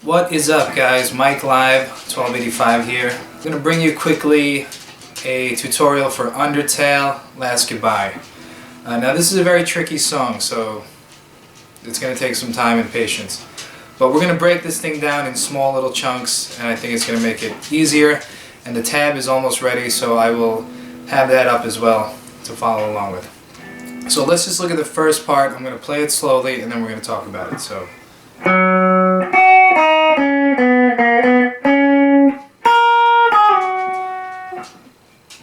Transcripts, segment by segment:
What is up, guys? Mike Live 1285 here. I'm going to bring you quickly a tutorial for Undertale Last Goodbye. Now this is a very tricky song, so it's going to take some time and patience. But we're going to break this thing down in small little chunks, and I think it's going to make it easier. And the tab is almost ready, so I will have that up as well to follow along with. So let's just look at the first part. I'm going to play it slowly, and then we're going to talk about it. So.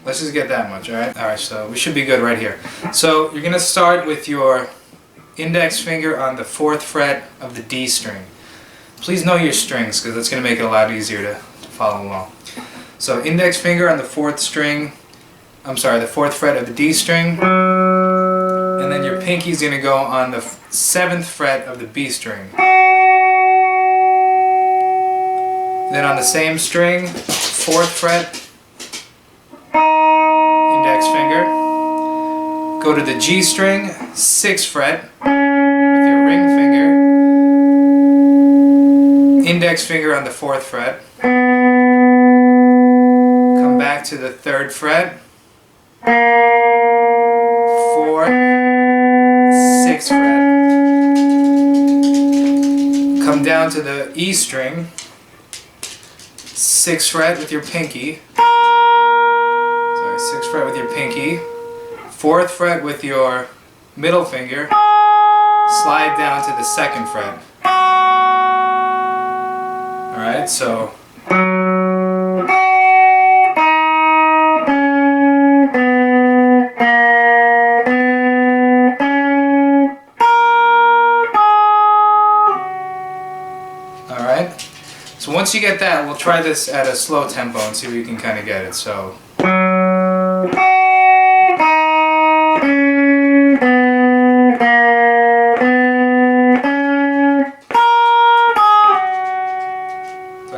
Let's just get that much, alright? Alright, so we should be good right here. So you're going to start with your index finger on the 4th fret of the D string. Please know your strings, because that's going to make it a lot easier to follow along. So index finger on the 4th string, the 4th fret of the D string, and then your pinky is going to go on the 7th fret of the B string. Then on the same string, 4th fret, index finger, go to the G string, 6th fret, with your ring finger, index finger on the 4th fret, come back to the 3rd fret, 4th, 6th fret, come down to the E string, 6th fret with your pinky, 6th fret with your pinky, 4th fret with your middle finger, slide down to the 2nd fret. Alright, so alright, so once you get that, we'll try this at a slow tempo and see if you can kind of get it. So I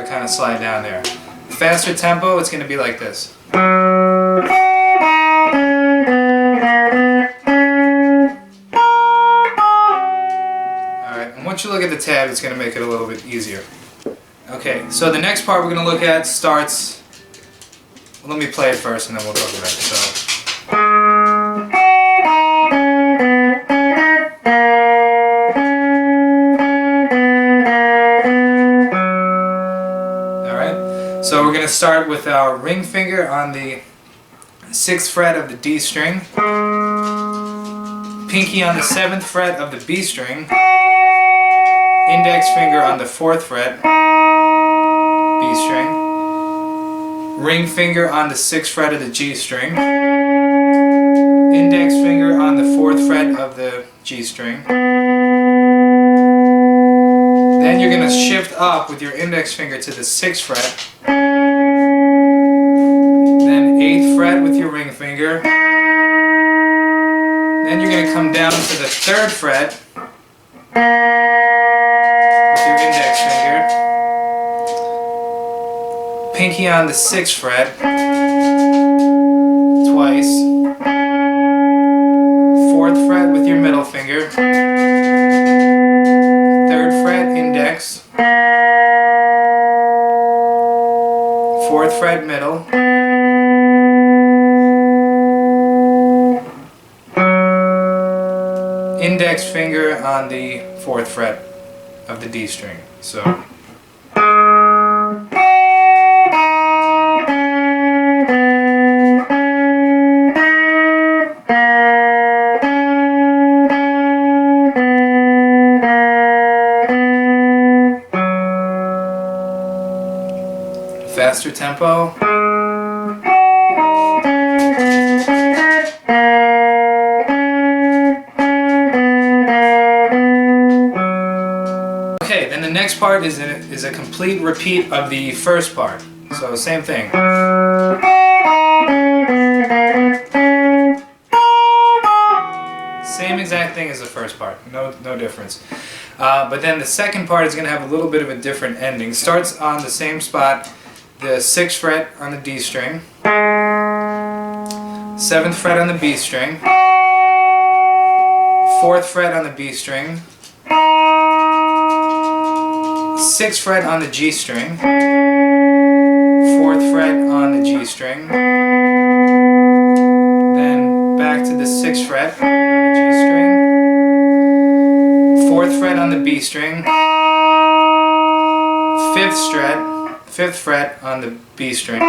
kind of slide down there. Faster tempo, it's going to be like this. Alright, and once you look at the tab, it's going to make it a little bit easier. Okay, so the next part we're going to look at starts... Well, let me play it first and then we'll talk about it. So. So we're going to start with our ring finger on the 6th fret of the D string, pinky on the 7th fret of the B string, index finger on the 4th fret, B string, ring finger on the 6th fret of the G string, index finger on the 4th fret of the G string. Then you're going to shift up with your index finger to the 6th fret, then 8th fret with your ring finger, then you're going to come down to the 3rd fret with your index finger, pinky on the 6th fret, twice, 4th fret with your middle finger, 3rd fret index, 4th fret middle, index finger on the 4th fret of the D string. So faster tempo. Okay, then the next part is a complete repeat of the first part. So same thing. Same exact thing as the first part. No difference. But then the second part is going to have a little bit of a different ending. Starts on the same spot, the 6th fret on the D string, 7th fret on the B string, 4th fret on the B string, 6th fret on the G string, 4th fret on the G string, then back to the 6th fret on the G string, 4th fret on the B string, 5th fret on the B string,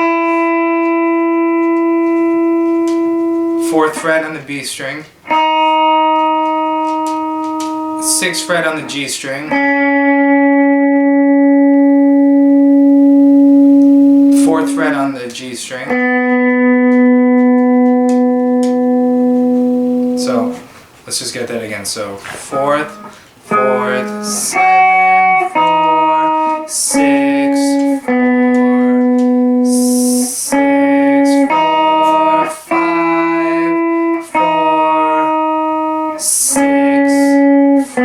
4th fret on the B string, 6th fret on the G string, 4th fret on the G string. So let's just get that again. So 4th, 4th, 7, 4, 6, 4, 6, 4, 5, 4, 6, 4.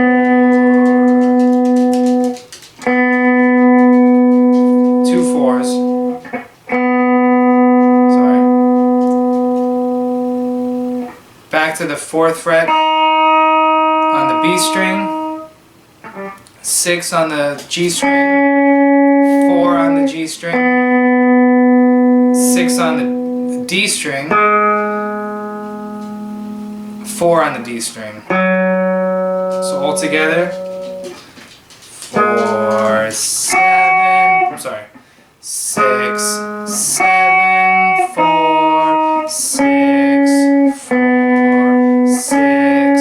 2 4s. Sorry. Back to the 4th fret on the B string, 6 on the G string, 4 on the G string, 6 on the D string, 4 on the D string. So all together, 4, 7, I'm sorry, 6, 7, 4, 6, 4, 6,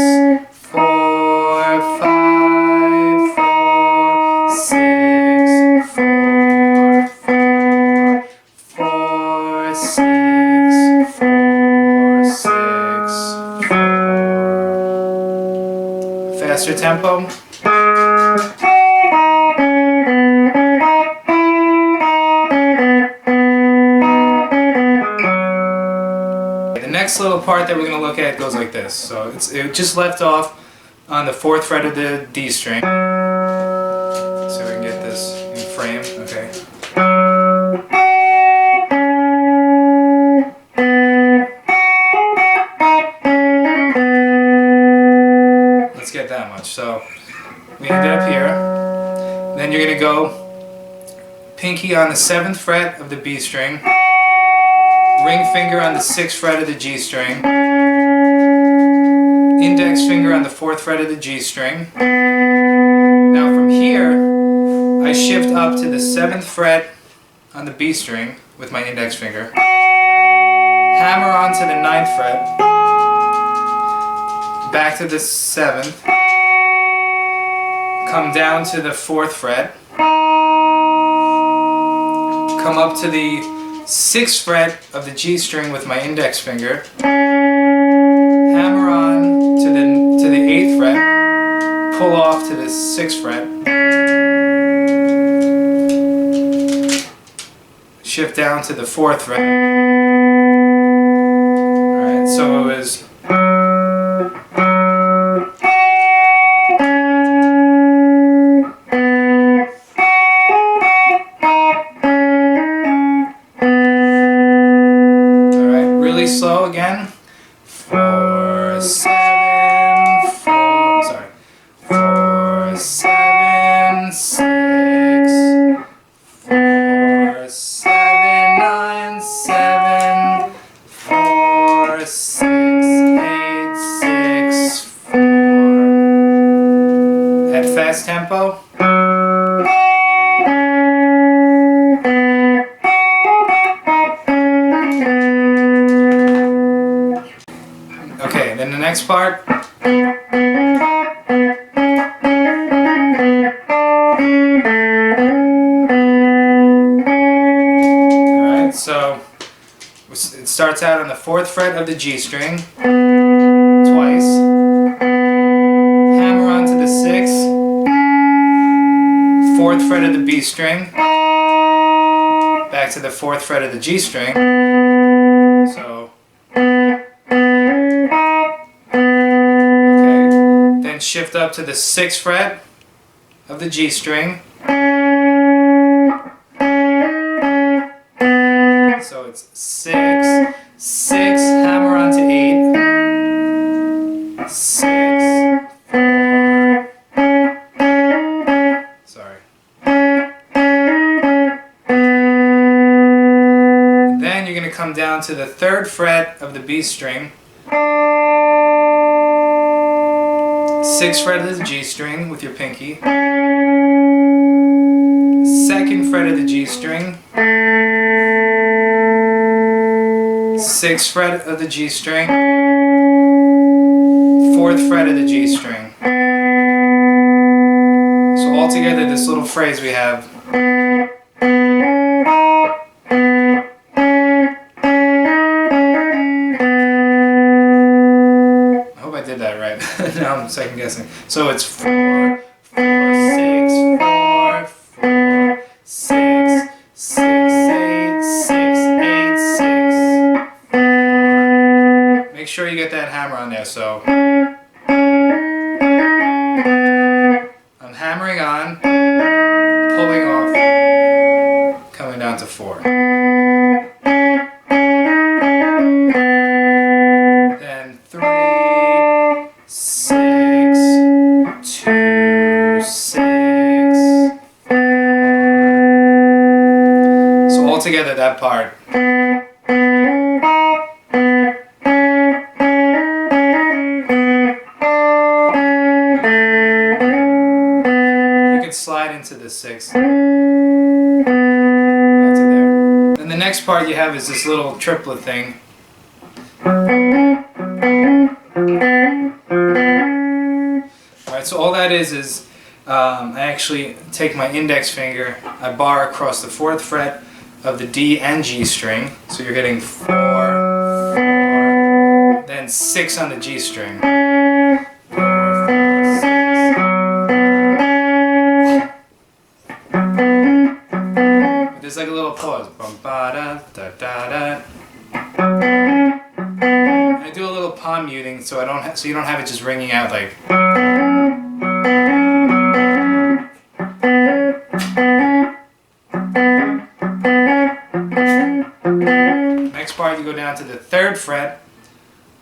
4, 5, 4, 6, 4, 4, 6, 4, 6, 4. Faster tempo. The next little part that we're going to look at goes like this. So it just left off on the 4th fret of the D string. So we can get this in frame. Okay. Let's get that much. So we ended up here. Then you're going to go pinky on the 7th fret of the B string, ring finger on the 6th fret of the G string, index finger on the 4th fret of the G string. Now from here, I shift up to the 7th fret on the B string with my index finger, hammer onto the 9th fret, back to the 7th, come down to the 4th fret, come up to the 6th fret of the G string with my index finger, hammer on to the 8th fret, pull off to the 6th fret, shift down to the 4th fret. Alright, so it was slow again. 4, 7, 4, sorry. 4, 7, 6, 4, 7, 9, 7, 4, 6, 8, 6, 4. At fast tempo. Okay, then the next part. Alright, so it starts out on the 4th fret of the G string, twice, hammer onto the 6th, 4th fret of the B string, back to the 4th fret of the G string, so shift up to the 6th fret of the G string. So it's 6, 6, hammer onto 8, 6, 4, sorry. come down to the 3rd fret of the B string, 6th fret of the G string with your pinky, 2nd fret of the G string, 6th fret of the G string, 4th fret of the G string. So altogether, this little phrase we have. I hope I did that right. Now I'm second guessing. So it's 4, 4, 6, 4, 4, 6, 6, 8, 6, 8, 6. Make sure you get that hammer on there. So I'm hammering on, pulling off, coming down to 4. Then 3, 6, 2, 6, 4. So altogether that part. Slide into the 6 back to there. Then the next part you have is this little triplet thing. Alright, so all that is I actually take my index finger, I bar across the 4th fret of the D and G string, so you're getting 4, 4, then 6 on the G string. There's like a little pause. Bum, ba, da, da, da, da. I do a little palm muting so so you don't have it just ringing out like. Next part you go down to the 3rd fret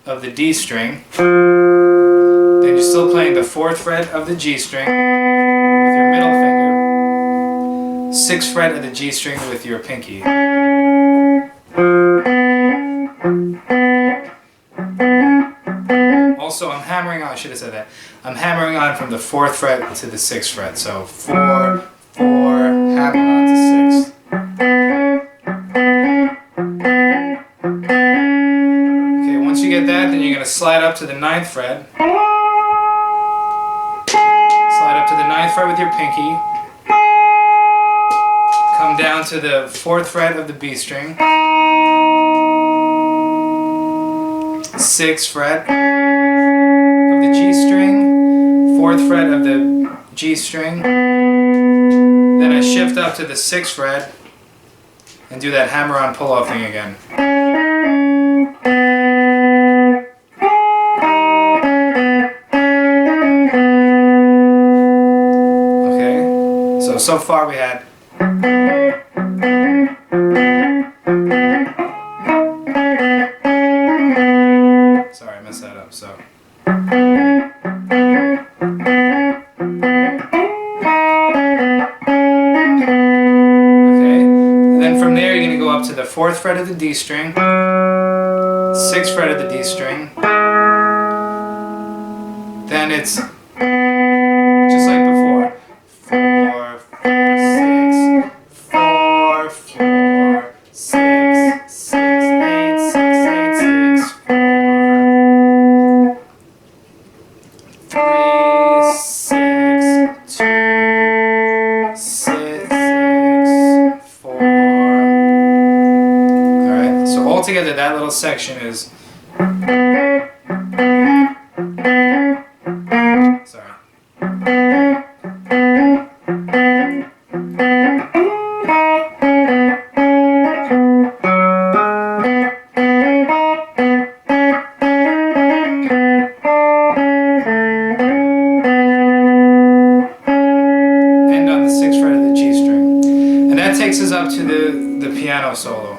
of the D string. Then you're still playing the 4th fret of the G string with your middle finger. 6th fret of the G string with your pinky. Also, I'm hammering on, I should have said that. I'm hammering on from the 4th fret to the 6th fret. So 4, 4, hammer on to 6. Okay, once you get that, then you're going to slide up to the 9th fret. Slide up to the 9th fret with your pinky. Come down to the 4th fret of the B string, 6th fret of the G string, 4th fret of the G string, then I shift up to the 6th fret and do that hammer-on pull-off thing again. Okay, so far we had. Sorry, I messed that up. So. Okay, and then from there you're going to go up to the 4th fret of the D string, 6th fret of the D string. Then it's just like before. 4, 4, 6, 4, 4, 6, 6, 8, 6, 8, 6, 4, 3, 6, 2, 6, 4. Alright, so altogether that little section is. Sorry. End on the 6th fret of the G string. And that takes us up to the piano solo.